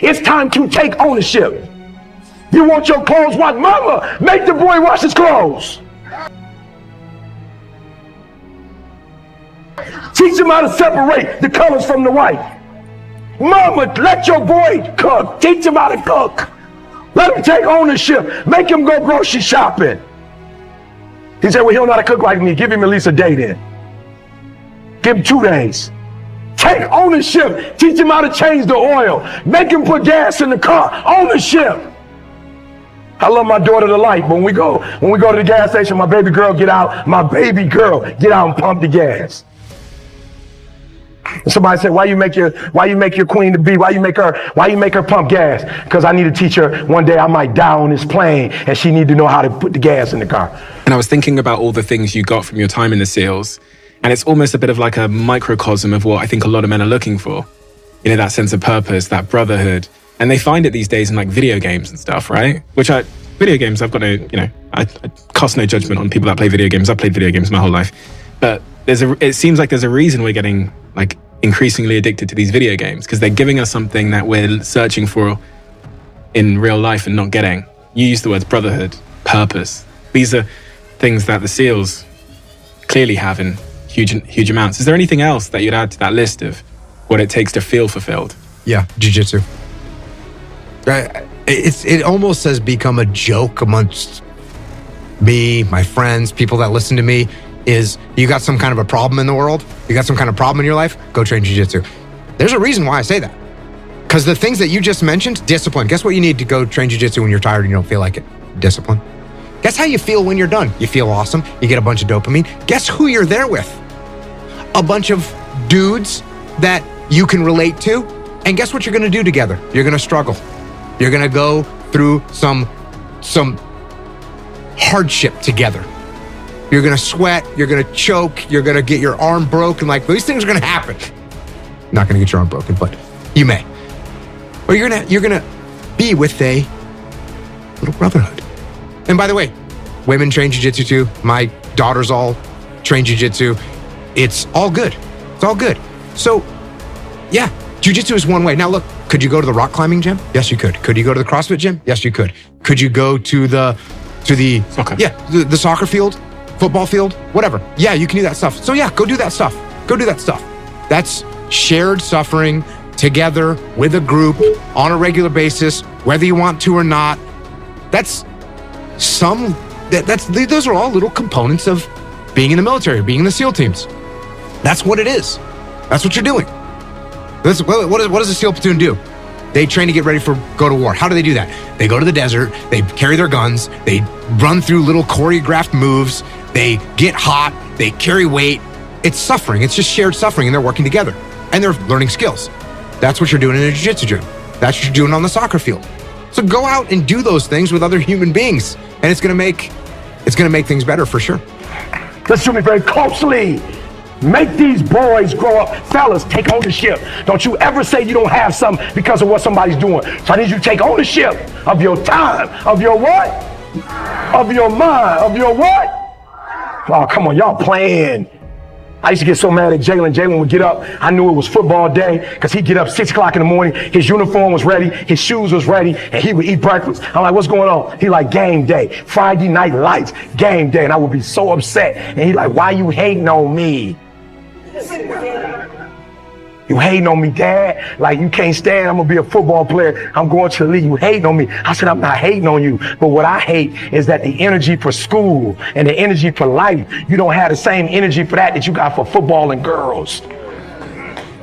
It's time to take ownership. You want your clothes washed? Mama, make the boy wash his clothes. Teach him how to separate the colors from the white. Mama, let your boy cook. Teach him how to cook. Let him take ownership. Make him go grocery shopping. He said, well, he don't know how to cook like me. Give him at least a day then. Give him 2 days. Take ownership. Teach him how to change the oil. Make him put gas in the car. Ownership. I love my daughter to life. When we go to the gas station, my baby girl get out and pump the gas. And somebody said, why you make your queen to be? Why you make her pump gas? Because I need to teach her one day I might die on this plane and she need to know how to put the gas in the car. And I was thinking about all the things you got from your time in the SEALs, and it's almost a bit of like a microcosm of what I think a lot of men are looking for. You know, that sense of purpose, that brotherhood. And they find it these days in like video games and stuff, right? Video games, I've got no, I cast no judgment on people that play video games. I've played video games my whole life. But it seems like there's a reason we're getting like increasingly addicted to these video games, because they're giving us something that we're searching for in real life and not getting. You use the words brotherhood, purpose. These are things that the SEALs clearly have in huge amounts. Is there anything else that you'd add to that list of what it takes to feel fulfilled? Yeah, Jiu-Jitsu. It almost has become a joke amongst me, my friends, people that listen to me, is you got some kind of a problem in the world, you got some kind of problem in your life, go train Jiu-Jitsu. There's a reason why I say that. Because the things that you just mentioned, discipline. Guess what you need to go train Jiu-Jitsu when you're tired and you don't feel like it? Discipline. Guess how you feel when you're done? You feel awesome. You get a bunch of dopamine. Guess who you're there with? A bunch of dudes that you can relate to. And guess what you're going to do together? You're going to struggle. You're going to go through some hardship together. You're going to sweat. You're going to choke. You're going to get your arm broken. Like, these things are going to happen. Not going to get your arm broken, but you may. Or you're going to be with a little brotherhood. And by the way, women train Jiu-Jitsu too. My daughters all train Jiu-Jitsu. It's all good. It's all good. So, yeah, Jiu-Jitsu is one way. Now, look, could you go to the rock climbing gym? Yes, you could. Could you go to the CrossFit gym? Yes, you could. Could you go to the soccer field, football field, whatever? Yeah, you can do that stuff. So yeah, go do that stuff. Go do that stuff. That's shared suffering together with a group on a regular basis, whether you want to or not. Those are all little components of being in the military, being in the SEAL teams. That's what it is. That's what you're doing. What does a SEAL platoon do? They train to get ready for go to war. How do they do that? They go to the desert, they carry their guns, they run through little choreographed moves, they get hot, they carry weight. It's suffering. It's just shared suffering, and they're working together. And they're learning skills. That's what you're doing in a jiu-jitsu gym. That's what you're doing on the soccer field. So go out and do those things with other human beings, and it's gonna make things better for sure. Listen to me very closely. Make these boys grow up. Fellas, take ownership. Don't you ever say you don't have something because of what somebody's doing. So I need you to take ownership of your time, of your what? Of your mind, of your what? Oh, come on, y'all playing. I used to get so mad at Jalen. Jalen would get up. I knew it was football day because he'd get up 6 o'clock in the morning. His uniform was ready. His shoes was ready. And he would eat breakfast. I'm like, what's going on? He like, game day. Friday night lights, game day. And I would be so upset. And he like, why you hating on me? You hating on me, Dad? Like, you can't stand, I'm gonna be a football player. I'm going to the league. You hating on me. I said, I'm not hating on you. But what I hate is that the energy for school and the energy for life, you don't have the same energy for that you got for football and girls.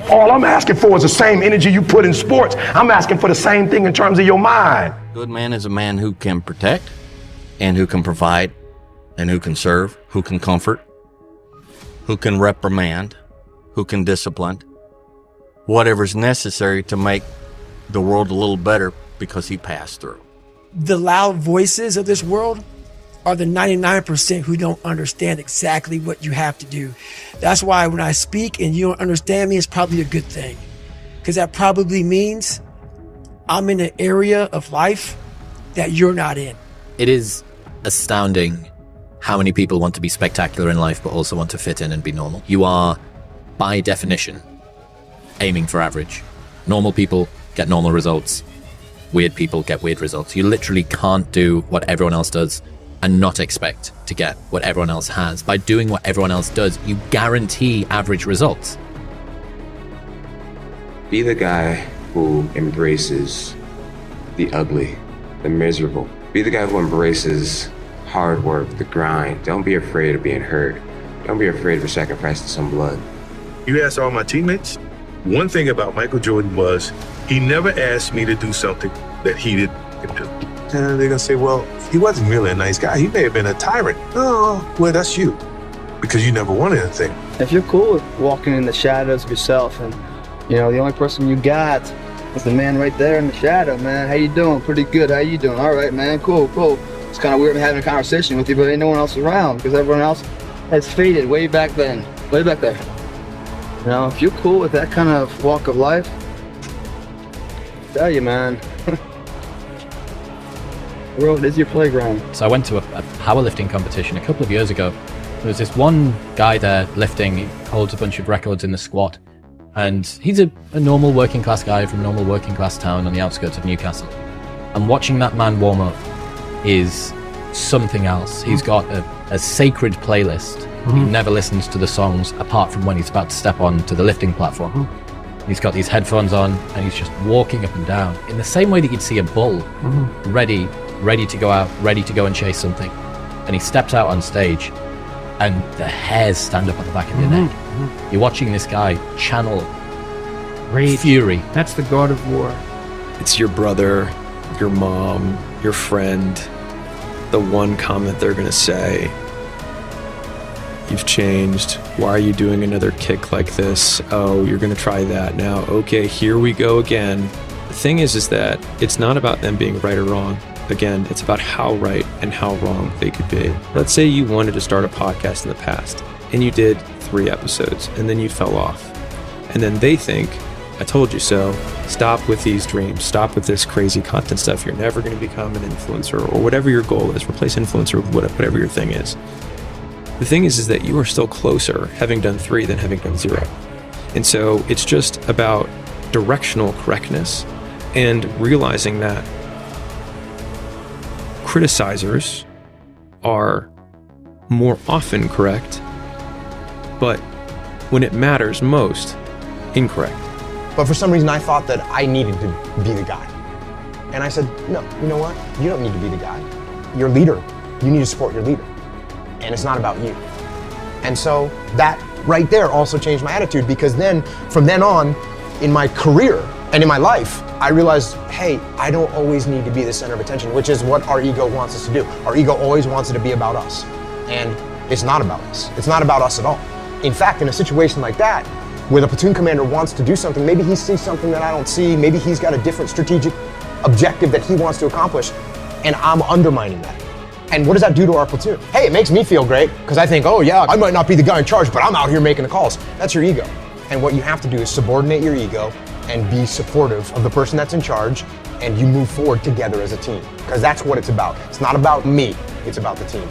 All I'm asking for is the same energy you put in sports. I'm asking for the same thing in terms of your mind. Good man is a man who can protect and who can provide and who can serve, who can comfort, who can reprimand, who can discipline, whatever's necessary to make the world a little better because he passed through. The loud voices of this world are the 99% who don't understand exactly what you have to do. That's why when I speak and you don't understand me, it's probably a good thing. Because that probably means I'm in an area of life that you're not in. It is astounding how many people want to be spectacular in life but also want to fit in and be normal. You are, by definition, aiming for average. Normal people get normal results. Weird people get weird results. You literally can't do what everyone else does and not expect to get what everyone else has. By doing what everyone else does, you guarantee average results. Be the guy who embraces the ugly, the miserable. Be the guy who embraces hard work, the grind. Don't be afraid of being hurt. Don't be afraid of sacrificing some blood. You ask all my teammates, one thing about Michael Jordan was he never asked me to do something that he didn't do. And they're gonna say, well, he wasn't really a nice guy. He may have been a tyrant. Oh, well, that's you, because you never wanted anything. If you're cool with walking in the shadows of yourself, and you know the only person you got is the man right there in the shadow, man. How you doing? Pretty good. How you doing? All right, man. Cool. It's kind of weird having a conversation with you, but ain't no one else around because everyone else has faded way back then, way back there. You know, if you're cool with that kind of walk of life, I tell you, man, the world is your playground. So I went to a powerlifting competition a couple of years ago. There was this one guy there lifting. He holds a bunch of records in the squat. And he's a normal working class guy from a normal working class town on the outskirts of Newcastle. And watching that man warm up is something else. He's got a sacred playlist. He never listens to the songs apart from when he's about to step on to the lifting platform. He's got these headphones on and he's just walking up and down in the same way that you'd see a bull ready to go out, ready to go and chase something. And he steps out on stage and the hairs stand up on the back of your neck. You're watching this guy channel rage, fury. That's the god of war. It's your brother, your mom, your friend. The one comment they're gonna say, you've changed. Why are you doing another kick like this? Oh, you're gonna try that now. Okay, here we go again. The thing is that it's not about them being right or wrong. Again, it's about how right and how wrong they could be. Let's say you wanted to start a podcast in the past and you did 3 episodes and then you fell off. And then they think, I told you so. Stop with these dreams. Stop with this crazy content stuff. You're never going to become an influencer or whatever your goal is. Replace influencer with whatever your thing is. The thing is that you are still closer having done 3 than having done 0. And so it's just about directional correctness and realizing that criticizers are more often correct, but when it matters most, incorrect. But for some reason I thought that I needed to be the guy. And I said, no, you know what? You don't need to be the guy. You're a leader. You need to support your leader. And it's not about you. And so that right there also changed my attitude, because then, from then on, in my career and in my life, I realized, hey, I don't always need to be the center of attention, which is what our ego wants us to do. Our ego always wants it to be about us. And it's not about us. It's not about us at all. In fact, in a situation like that, where the platoon commander wants to do something, maybe he sees something that I don't see, maybe he's got a different strategic objective that he wants to accomplish, and I'm undermining that. And what does that do to our platoon? Hey, it makes me feel great, because I think, oh yeah, I might not be the guy in charge, but I'm out here making the calls. That's your ego. And what you have to do is subordinate your ego and be supportive of the person that's in charge, and you move forward together as a team, because that's what it's about. It's not about me, it's about the team.